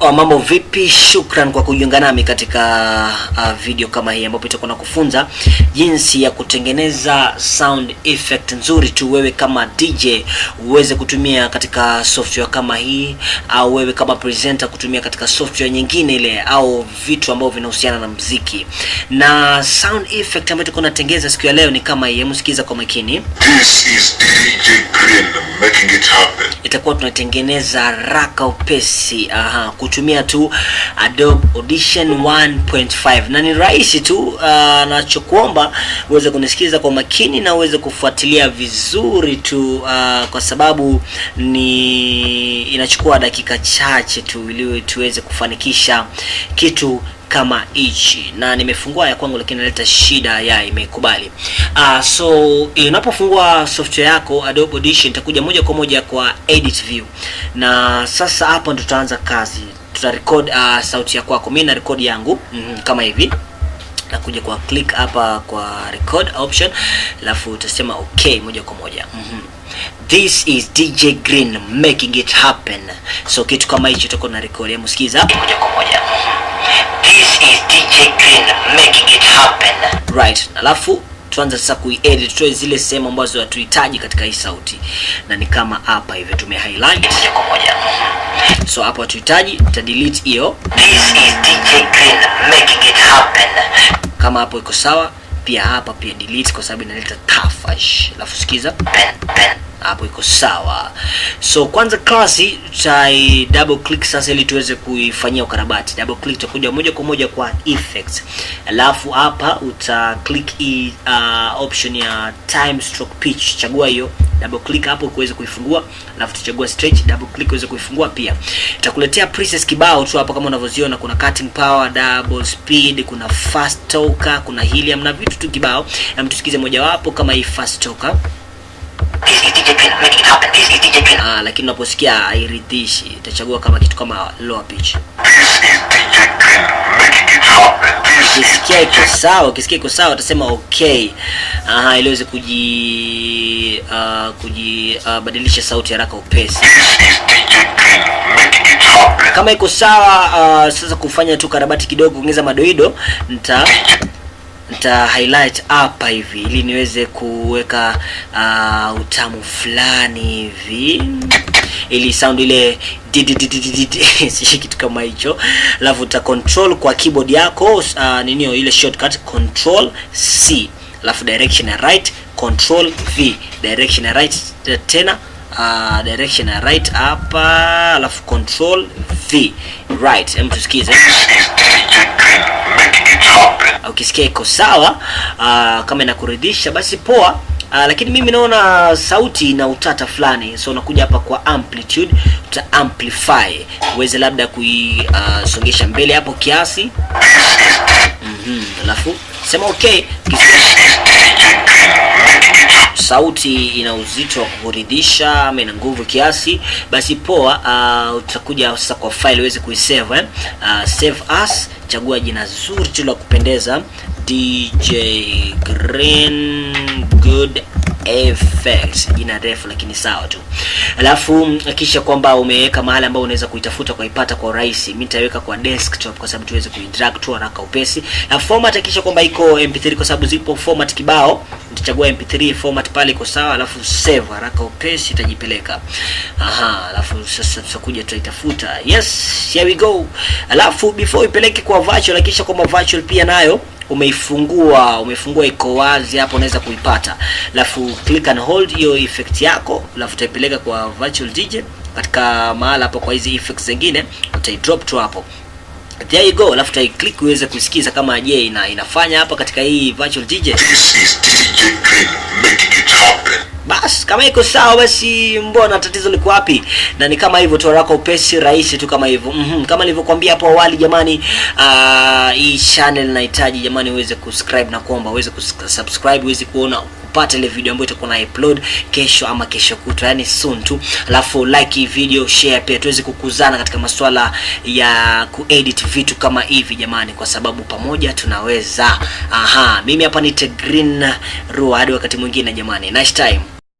Mambo vipi? Shukran kwa kujiunga nami katika video kama hii ambapo itakuwa nakufunza jinsi ya kutengeneza sound effect nzuri tu wewe kama DJ uweze kutumia katika software kama hii, au wewe kama presenter kutumia katika software nyingine ile, au vitu ambavyo vinahusiana na muziki. Na sound effect ambayo tuko natengeneza siku ya leo ni kama hii. Msikiza kwa makini. This is DJ Green making it happen. Itakuwa tunatengeneza raka upesi kutumia tu Adobe Audition 1.5 na ni rahisi tu. Nachokuomba uweze kunisikiza kwa makini na uweze kufuatilia vizuri tu, kwa sababu ni inachukua dakika chache tu ili tuweze kufanikisha kitu kama hichi. Na nimefungua ya kwangu lakini inaleta shida ya imekubali. So unapofungua software yako Adobe Audition itakuja moja kwa moja kwa edit view. Na sasa hapo ndo tutaanza kazi. Tutarecord sauti ya kwako. Mimi na record yangu kama hivi. Nakuja kwa click hapa kwa record option, alafu utasema okay moja kwa moja. This is DJ Green making it happen. So kitu kama hicho tutakuwa na record. Msikiza moja kwa moja. This is DJ Green making it happen. Right. Alafu tuanze sasa kuedit, tutoe zile sehemu ambazo hatuhitaji katika hii sauti. Na ni kama hapa hivi tume highlight moja kwa moja. So hapo hatuhitaji, tuta delete hiyo. This is DJ Green making it happen. Kama hapo iko sawa, pia hapa pia delete kwa sababu inaleta tafash. Alafu sikiza. Hapo iko sawa. So kwanza klasi tutai double click sasa ili tuweze kuifanyia ukarabati. Double click utakuja moja kwa moja kwa effects. Alafu hapa uta click option ya time stroke pitch. Chagua hiyo. Double click hapo kuweza kuifungua. Alafu tuchagua stretch, double click uweze kuifungua pia. Itakuletea presets kibao tu hapo kama unavyoziona. Kuna cutting power, double speed, kuna fast talker, kuna helium na vitu tu kibao. Na mtusikize moja wapo kama hii fast talker. This is DJ Green making it happen. This is DJ Green. Lakini unaposikia hairidhishi, utachagua kama kitu kama lower pitch. This is DJ Green making it happen. Ukisikia iko sawa, ukisikia iko sawa utasema okay. Ili uweze badilisha sauti haraka upesi. This is DJ Green making it happen. Kama iko sawa, sasa kufanya tu karabati kidogo, ongeza madoido, nita highlight hapa hivi ili niweze kuweka utamu fulani hivi, ili sound ile si kitu kama hicho. Alafu uta control kwa keyboard yako ninio ile shortcut control C, alafu direction ya right control V, direction ya right tena direction ya right hapa, alafu control V right. Tusikize. Ukisikia iko sawa, kama inakuridhisha basi poa. Lakini mimi naona sauti ina utata fulani, so unakuja hapa kwa amplitude, uta amplify uweze labda kuisongesha mbele hapo kiasi. Alafu sema okay. Sauti ina uzito wa kuridhisha ama ina nguvu kiasi, basi poa. Utakuja sasa kwa file uweze kuisave. Save as, chagua jina zuri tu la kupendeza, DJ Green Good Effects, jina refu lakini sawa tu. Alafu hakikisha kwamba umeweka mahali ambapo unaweza kuitafuta kwa ipata kwa urahisi. Mimi nitaweka kwa desktop kwa sababu tuweze kuidrag tu haraka upesi. Na format hakikisha kwamba iko MP3 kwa sababu zipo format kibao. Nitachagua MP3 format pale iko sawa, alafu save haraka upesi itajipeleka. Alafu sasa tutakuja tutaitafuta. Yes, here we go. Alafu before ipeleke kwa virtual hakikisha kwamba virtual pia nayo umefungua iko wazi hapo, unaweza kuipata. Alafu click and hold hiyo effect yako, alafu utaipeleka kwa virtual DJ katika mahala hapo. Kwa hizi effects zingine utaidrop tu hapo. There you go. Alafu click uweze kusikiza kama je inafanya hapa katika hii virtual DJ. This is DJ Green making it happen. Bas, kama iko sawa basi mbona tatizo liko wapi? Na ni kama hivyo tu haraka upesi rahisi tu kama hivyo. Kama nilivyokuambia hapo awali jamani, hii channel inahitaji jamani uweze kusubscribe na kuomba uweze kusubscribe uweze kuona kupata ile video ambayo itakuwa na upload kesho ama kesho kutwa, yani soon tu. Alafu like hii video, share pia tuweze kukuzana katika masuala ya kuedit vitu kama hivi jamani, kwa sababu pamoja tunaweza. Mimi hapa ni Green Rua, hadi wakati mwingine jamani. Nice time.